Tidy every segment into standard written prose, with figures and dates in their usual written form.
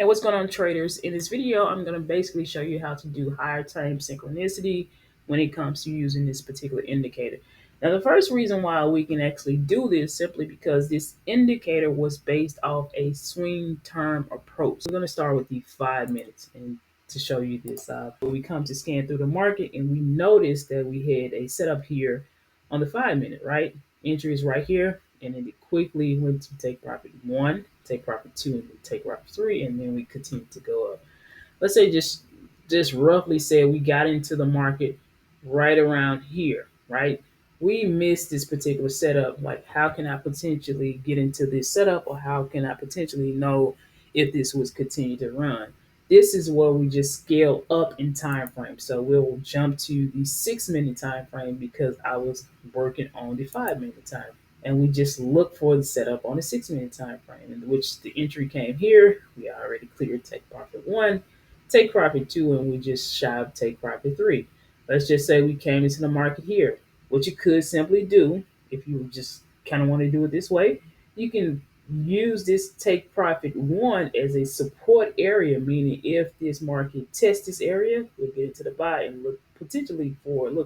Hey, what's going on, traders? In this video, I'm going to basically show you how to do higher time synchronicity when it comes to using this particular indicator. Now, the first reason why we can actually do this simply because this indicator was based off a swing term approach. We're going to start with the 5 minutes and to show you this. We come to scan through the market and we notice that we had a setup here on the 5 minute, right? Entry is right here, and then it quickly went to take profit one, take profit two, and then take profit three, and then we continue to go up. Let's say just roughly say we got into the market right around here, right? We missed this particular setup. Like, how can I potentially get into this setup, or how can I potentially know if this was continue to run? This is where we just scale up in time frame. So we'll jump to the 6 minute time frame because I was working on the 5 minute time. And we just look for the setup on the 6 minute time frame, in which the entry came here. We already cleared take profit one, take profit two, and we just shy of take profit three. Let's just say we came into the market here. What you could simply do, if you just kind of want to do it this way, you can use this take profit one as a support area, meaning if this market tests this area, we'll get into the buy and look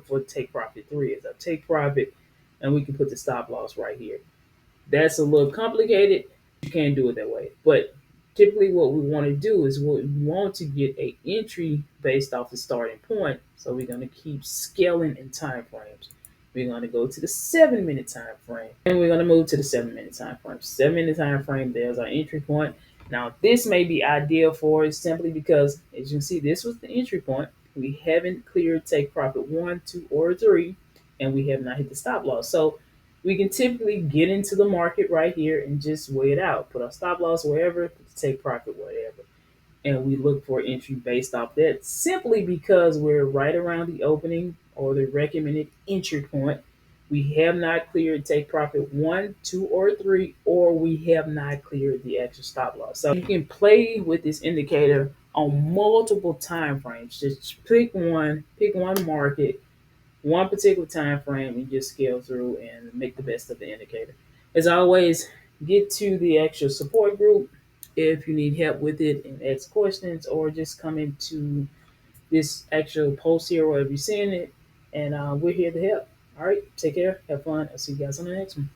for take profit three as a take profit, and we can put the stop loss right here. That's a little complicated. You can't do it that way. But typically what we want to do is we want to get a entry based off the starting point. So we're going to keep scaling in time frames. We're going to go to the 7 minute time frame, and we're going to move to the 7 minute time frame. 7 minute time frame, there's our entry point. Now this may be ideal for us simply because, as you can see, this was the entry point. We haven't cleared take profit one, two, or three, and we have not hit the stop loss. So we can typically get into the market right here and just weigh it out. Put our stop loss wherever, take profit whatever. And we look for entry based off that simply because we're right around the opening or the recommended entry point. We have not cleared take profit one, two, or three, or we have not cleared the extra stop loss. So you can play with this indicator on multiple time frames. Just pick one market, one particular time frame, and just scale through and make the best of the indicator. As always, get to the actual support group if you need help with it and ask questions, or just come into this actual post here wherever you're seeing it, and we're here to help. All right, take care, have fun. I'll see you guys on the next one.